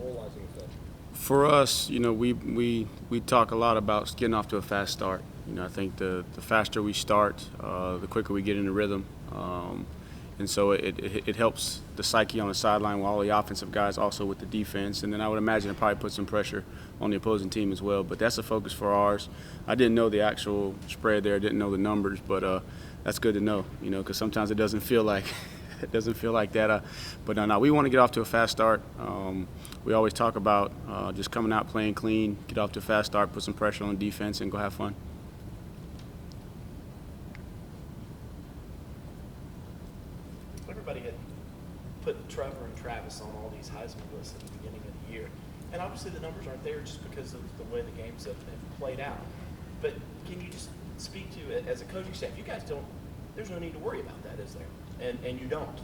demoralizing effect? For us, we talk a lot about getting off to a fast start. I think the faster we start, the quicker we get into rhythm. And so it helps the psyche on the sideline while all the offensive guys also with the defense. And then I would imagine it probably puts some pressure on the opposing team as well. But that's a focus for ours. I didn't know the actual spread there, didn't know the numbers, but that's good to know, because sometimes it doesn't feel like that. But no, we want to get off to a fast start. We always talk about just coming out playing clean, get off to a fast start, put some pressure on defense, and go have fun. Everybody had put Trevor and Travis on all these Heisman lists at the beginning of the year. And obviously the numbers aren't there just because of the way the games have played out. But can you just speak to, as a coaching staff, you guys don't, there's no need to worry about that, is there? And you don't.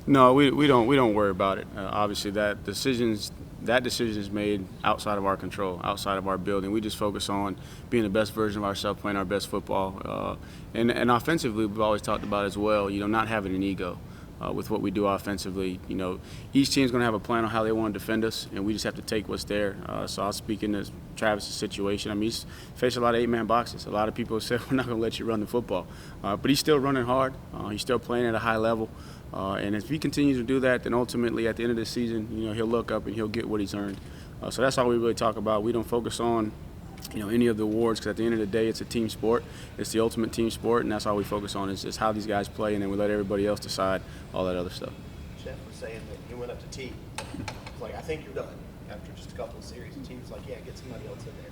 No, we don't worry about it. Obviously, that decision is made outside of our control, outside of our building. We just focus on being the best version of ourselves, playing our best football, and offensively, we've always talked about as well. Not having an ego with what we do offensively. Each team's going to have a plan on how they want to defend us, and we just have to take what's there. So I'll speak into Travis' situation. I mean, he's faced a lot of 8-man boxes. A lot of people said we're not going to let you run the football, but he's still running hard. He's still playing at a high level. And if he continues to do that, then ultimately at the end of the season, he'll look up and he'll get what he's earned. So that's all we really talk about. We don't focus on, any of the awards, because at the end of the day, it's a team sport. It's the ultimate team sport, and that's all we focus on is how these guys play, and then we let everybody else decide all that other stuff. Jeff was saying that he went up to T. He's like, I think you're done after just a couple of series. The team's like, yeah, get somebody else in there.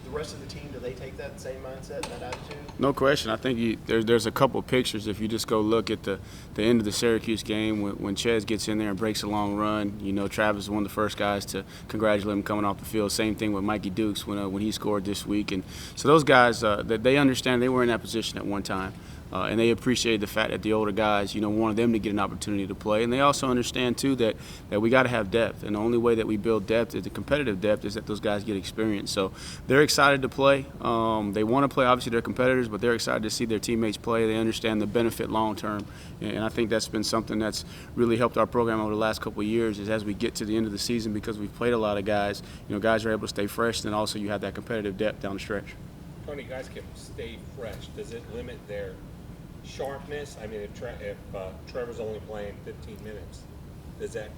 The rest of the team, do they take that same mindset, that attitude? No question. I think there's a couple of pictures. If you just go look at the end of the Syracuse game when Chez gets in there and breaks a long run, Travis is one of the first guys to congratulate him coming off the field. Same thing with Mikey Dukes when he scored this week. And so those guys, that they understand they were in that position at one time. And they appreciate the fact that the older guys, wanted them to get an opportunity to play. And they also understand, too, that we got to have depth. And the only way that we build depth, is the competitive depth, is that those guys get experience. So they're excited to play. They want to play. Obviously, they're competitors, but they're excited to see their teammates play. They understand the benefit long term. And I think that's been something that's really helped our program over the last couple of years, is as we get to the end of the season, because we've played a lot of guys, guys are able to stay fresh. And also you have that competitive depth down the stretch. Tony, guys can stay fresh. Does it limit their sharpness? I mean, if Trevor's only playing 15 minutes, does that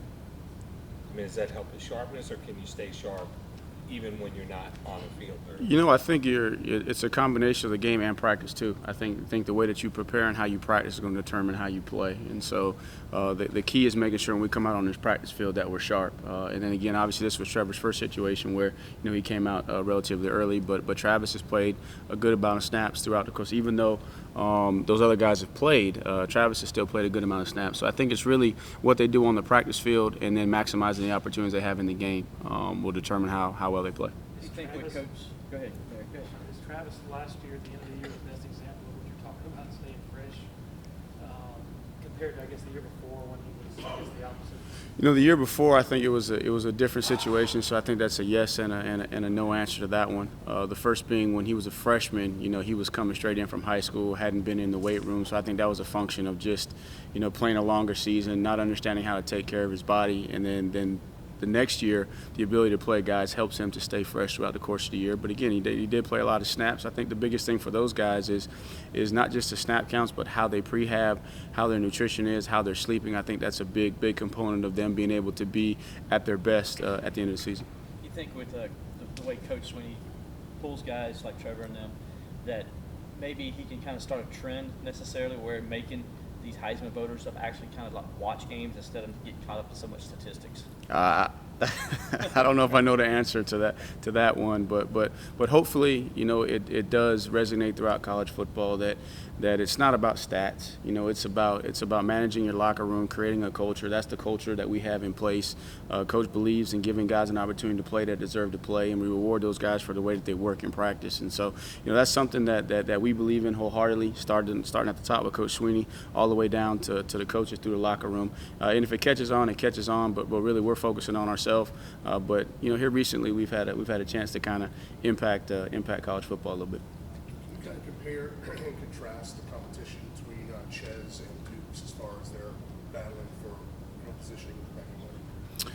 help his sharpness, or can you stay sharp even when you're not on the field? I think it's a combination of the game and practice too. I think the way that you prepare and how you practice is going to determine how you play. And so the key is making sure when we come out on this practice field that we're sharp. And then again, obviously this was Trevor's first situation where he came out relatively early, but Travis has played a good amount of snaps throughout the course. Even though those other guys have played, Travis has still played a good amount of snaps. So I think it's really what they do on the practice field, and then maximizing the opportunities they have in the game will determine how well they play. You think with Coach? Go ahead. Is Travis last year at the end of the year the best example of what you're talking about, staying fresh, compared to, I guess, the year before when he was, I guess, the opposite? The year before, I think it was a different situation, so I think that's a yes and a no answer to that one. The first being when he was a freshman, he was coming straight in from high school, hadn't been in the weight room, so I think that was a function of just, playing a longer season, not understanding how to take care of his body, and then the next year, the ability to play guys helps him to stay fresh throughout the course of the year. But again, he did play a lot of snaps. I think the biggest thing for those guys is not just the snap counts, but how they prehab, how their nutrition is, how they're sleeping. I think that's a big component of them being able to be at their best at the end of the season. You think with the way Coach Sweeney pulls guys like Trevor and them, that maybe he can kind of start a trend necessarily where making these Heisman voters of actually kind of like watch games instead of getting caught up in so much statistics? I don't know if I know the answer to that one, but hopefully it does resonate throughout college football that it's not about stats. It's about managing your locker room, creating a culture. That's the culture that we have in place. Coach believes in giving guys an opportunity to play that deserve to play, and we reward those guys for the way that they work in practice. And so that's something that we believe in wholeheartedly, starting at the top with Coach Sweeney all the way down to the coaches through the locker room. And if it catches on, it catches on. But really, we're focusing on ourselves. But here recently, we've had a chance to kind of impact college football a little bit. Can you kind of compare and contrast the competition between Chez and Dukes as far as their battling for positioning with the back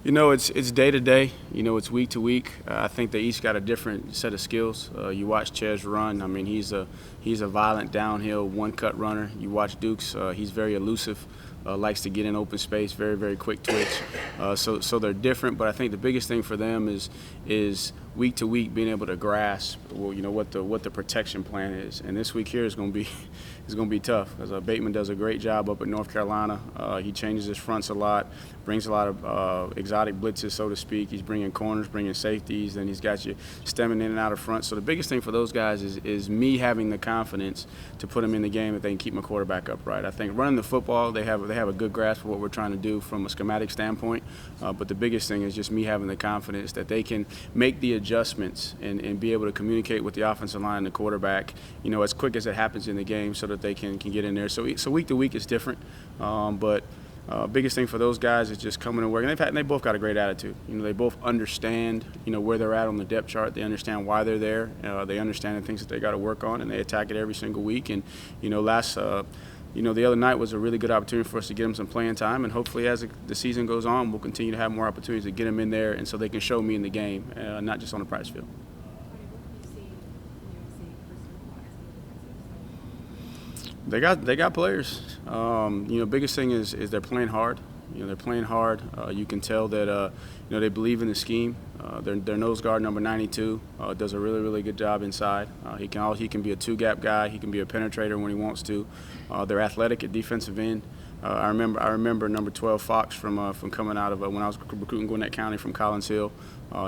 end? It's day to day. It's week to week. I think they each got a different set of skills. You watch Chez run. I mean, he's a violent downhill one-cut runner. You watch Dukes. He's very elusive. Likes to get in open space. Very, very quick twitch. So they're different. But I think the biggest thing for them is week to week being able to grasp what the protection plan is. And this week here is going to be tough because Bateman does a great job up at North Carolina. He changes his fronts a lot, brings a lot of exotic blitzes, so to speak. He's bringing corners, bringing safeties, and he's got you stemming in and out of front. So the biggest thing for those guys is me having the confidence to put them in the game that they can keep my quarterback upright. I think running the football, they have a good grasp of what we're trying to do from a schematic standpoint. But the biggest thing is just me having the confidence that they can make the adjustments and be able to communicate with the offensive line and the quarterback, as quick as it happens in the game so that they can get in there. So week to week is different. But biggest thing for those guys is just coming to work. And they both got a great attitude. They both understand, where they're at on the depth chart. They understand why they're there. They understand the things that they got to work on, and they attack it every single week. And, the other night was a really good opportunity for us to get them some playing time, and hopefully as the season goes on, we'll continue to have more opportunities to get them in there and so they can show me in the game, not just on the practice field. They got players. Biggest thing is they're playing hard. They're playing hard. You can tell that they believe in the scheme. Their nose guard number 92 does a really, really good job inside. He can be a two-gap guy. He can be a penetrator when he wants to. They're athletic at defensive end. I remember number 12 Fox from coming out of when I was recruiting Gwinnett County from Collins Hill.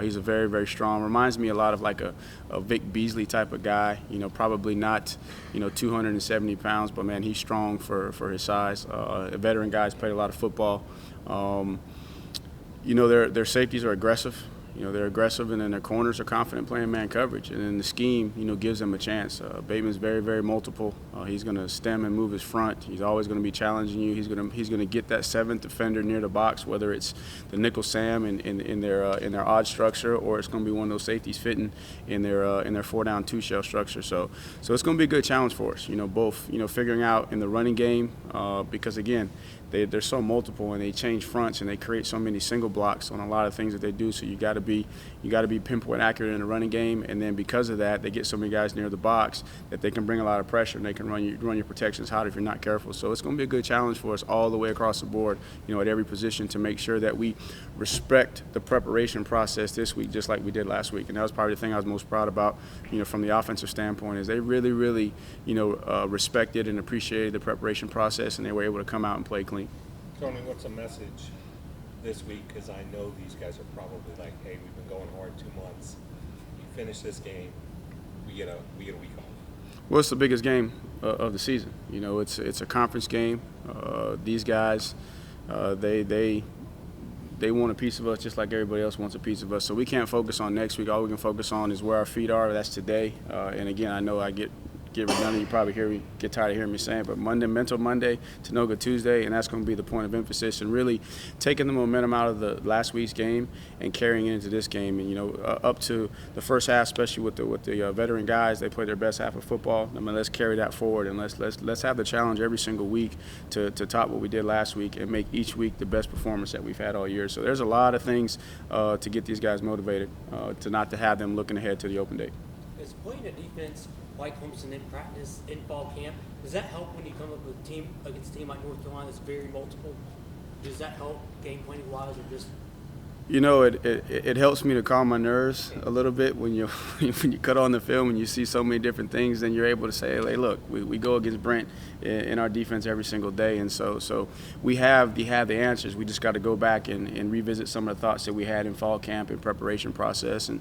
He's a very, very strong. Reminds me a lot of like a Vic Beasley type of guy. Probably not 270 pounds, but man, he's strong for his size. A veteran guy's played a lot of football. Their safeties are aggressive. They're aggressive, and then their corners are confident playing man coverage. And then the scheme, gives them a chance. Bateman's very, very multiple. He's going to stem and move his front. He's always going to be challenging you. He's going to get that seventh defender near the box, whether it's the nickel Sam in their odd structure, or it's going to be one of those safeties fitting in their 4-down 2-shell structure. So it's going to be a good challenge for us. Both figuring out in the running game because again. They're so multiple, and they change fronts, and they create so many single blocks on a lot of things that they do. So you got to be pinpoint accurate in the running game, and then because of that, they get so many guys near the box that they can bring a lot of pressure, and they can run your protections hot if you're not careful. So it's going to be a good challenge for us all the way across the board, at every position to make sure that we respect the preparation process this week, just like we did last week. And that was probably the thing I was most proud about, from the offensive standpoint, is they really, really, respected and appreciated the preparation process, and they were able to come out and play clean. Tony, what's a message this week? Because I know these guys are probably like, hey, we've been going hard 2 months. We finish this game, we get a week off. Well, it's the biggest game of the season. It's a conference game. These guys, they want a piece of us just like everybody else wants a piece of us. So we can't focus on next week. All we can focus on is where our feet are. That's today. And again, I know I get redundant. You probably get tired of hearing me saying, but mental Monday to no good Tuesday, and that's going to be the point of emphasis, and really taking the momentum out of the last week's game and carrying it into this game. And up to the first half, especially with the veteran guys, they played their best half of football. I mean, let's carry that forward, and let's have the challenge every single week to top what we did last week and make each week the best performance that we've had all year. So there's a lot of things to get these guys motivated, to not to have them looking ahead to the open date. Is playing a defense like Clemson in practice in fall camp, does that help when you come up with a team against a team like North Carolina that's very multiple? Does that help game planning wise, or just? It helps me to calm my nerves a little bit when you cut on the film and you see so many different things. Then you're able to say, hey, look, we go against Brent in our defense every single day, and so we have the answers. We just got to go back and revisit some of the thoughts that we had in fall camp and preparation process, and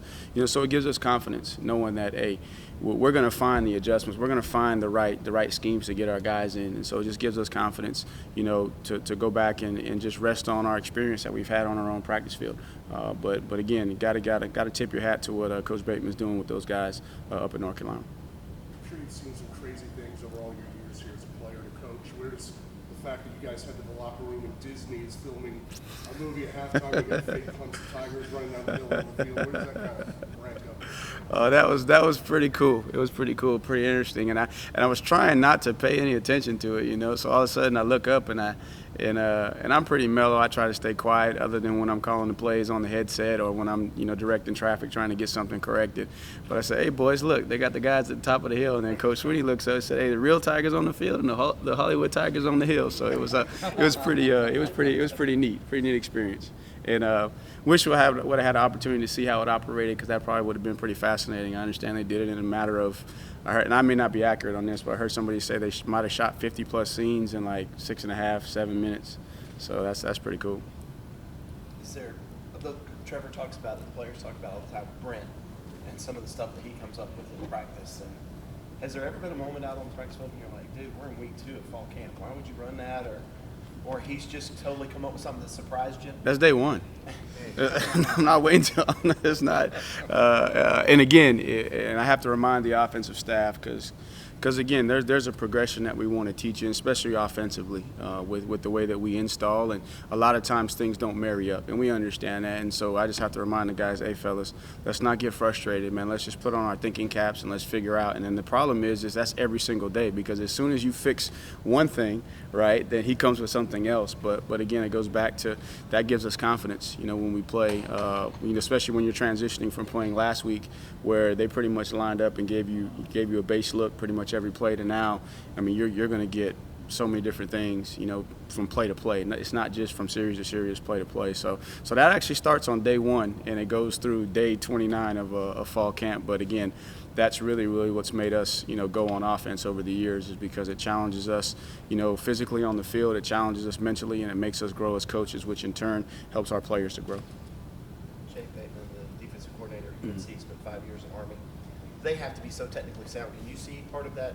so it gives us confidence knowing that, hey, we're going to find the adjustments. We're going to find the right schemes to get our guys in, and so it just gives us confidence, to go back and just rest on our experience that we've had on our own practice field. But again, you got to tip your hat to what Coach Bateman's doing with those guys up in North Carolina. I'm sure you've seen some crazy things over all your years here as a player and a coach. Where's the fact that you guys head to the locker room and Disney is filming a movie at halftime? You got fake Clemson Tigers running down the hill on the field. Where does that kind of rank up? That was pretty cool. It was pretty cool, pretty interesting, and I was trying not to pay any attention to it, So all of a sudden I look up and and I'm pretty mellow. I try to stay quiet, other than when I'm calling the plays on the headset or when I'm directing traffic, trying to get something corrected. But I say, hey boys, look, they got the guys at the top of the hill, and then Coach Sweeney looks up and said, hey, the real Tigers on the field and the Hollywood Tigers on the hill. So it was pretty neat experience. And wish would have had the opportunity to see how it operated, because that probably would have been pretty fascinating. I understand they did it in a matter of, I heard, and I may not be accurate on this, but I heard somebody say they might have shot 50-plus scenes in like 6.5, 7 minutes. So that's pretty cool. Is there, Trevor talks about it, the players talk about all the time, Brent, and some of the stuff that he comes up with in practice. And has there ever been a moment out on the practice field and you're like, dude, we're in week 2 of fall camp. Why would you run that? Or he's just totally come up with something that surprised you? That's day one. I'm not waiting till it's not. And again, and I have to remind the offensive staff, because again, there's a progression that we want to teach you, especially offensively, with the way that we install. And a lot of times things don't marry up, and we understand that. And so I just have to remind the guys, hey, fellas, let's not get frustrated, man. Let's just put on our thinking caps and let's figure out. And then the problem is that's every single day, because as soon as you fix one thing, right, then he comes with something else. But again, it goes back to that gives us confidence, when we play, especially when you're transitioning from playing last week, where they pretty much lined up and gave you a base look pretty much every play, to now, I mean, you're going to get so many different things, from play to play. It's not just from series to series, play to play. So that actually starts on day 1, and it goes through day 29 of fall camp. But again, that's really what's made us, go on offense over the years, is because it challenges us, physically on the field. It challenges us mentally, and it makes us grow as coaches, which in turn helps our players to grow. Jay Bateman, the defensive coordinator at UNC, spent 5 years in Army. They have to be so technically sound. Can you see part of that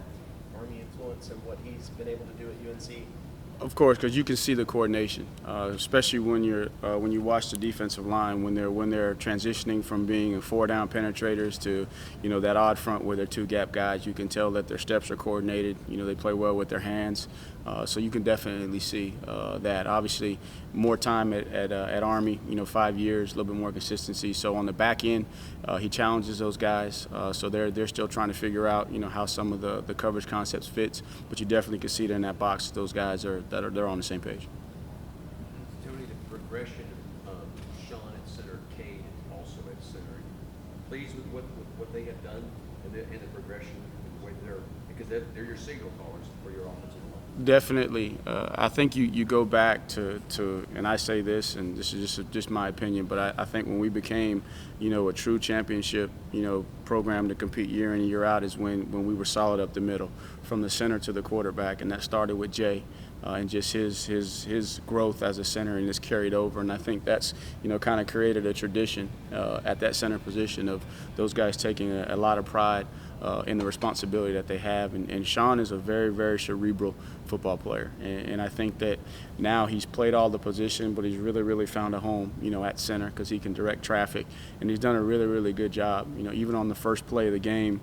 Army influence and what he's been able to do at UNC? Of course, because you can see the coordination, especially when you watch the defensive line when they're transitioning from being 4-down penetrators to that odd front where they're 2-gap guys. You can tell that their steps are coordinated. They play well with their hands, so you can definitely see that. Obviously, more time at Army, 5 years, a little bit more consistency. So on the back end, he challenges those guys. So they're still trying to figure out how some of the coverage concepts fits. But you definitely can see that in that box, those guys they're on the same page. Tony, the progression of Sean at center, Cade also at center. Pleased with what they have done in the progression, when because they're your signal callers for your offensive line. Definitely. I think you go back to, and I say this, and this is just my opinion, but I think when we became, a true championship, program to compete year in and year out is when we were solid up the middle, from the center to the quarterback, and that started with Jay. And just his growth as a center, and it's carried over. And I think that's, kind of created a tradition at that center position of those guys taking a lot of pride in the responsibility that they have. And Sean is a very, very cerebral football player. And I think that now he's played all the position, but he's really found a home, at center, because he can direct traffic. And he's done a really good job. Even on the first play of the game,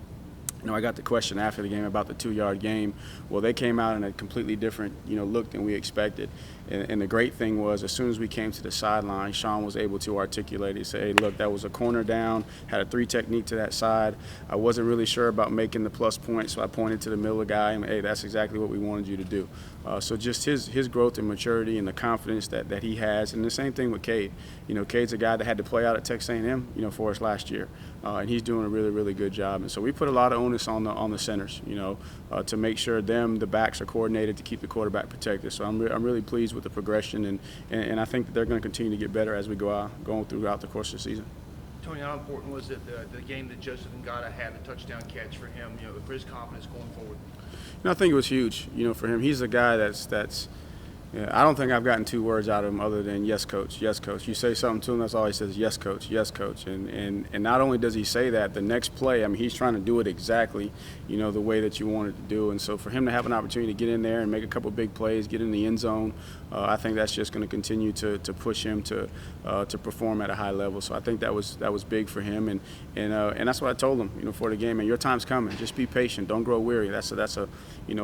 I got the question after the game about the 2-yard game. Well, they came out in a completely different, look than we expected. And the great thing was, as soon as we came to the sideline, Sean was able to articulate it. Say, hey, look, that was a corner down, had a 3 technique to that side. I wasn't really sure about making the plus point, so I pointed to the middle guy, and hey, that's exactly what we wanted you to do. So just his growth and maturity and the confidence that he has, and the same thing with Cade. Cade's a guy that had to play out at Texas A&M, for us last year, and he's doing a really good job. And so we put a lot of onus on the centers, to make sure the backs are coordinated to keep the quarterback protected. So I'm really pleased with the progression, and I think that they're going to continue to get better as we going throughout the course of the season. Tony, how important was it the game that Joseph Ngata had, the touchdown catch for him, for his confidence going forward? I think it was huge, for him. He's a guy that's I don't think I've gotten 2 words out of him other than yes, coach, yes, coach. You say something to him, that's all he says, yes, coach, yes, coach. And not only does he say that, the next play, I mean, he's trying to do it exactly, the way that you wanted to do. And so for him to have an opportunity to get in there and make a couple big plays, get in the end zone, I think that's just going to continue to push him to perform at a high level. So I think that was big for him, and that's what I told him, for the game. And your time's coming. Just be patient. Don't grow weary. That's a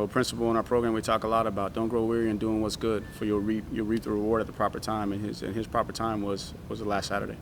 principle in our program we talk a lot about. Don't grow weary in doing what's good, for you'll reap the reward at the proper time. And his proper time was the last Saturday.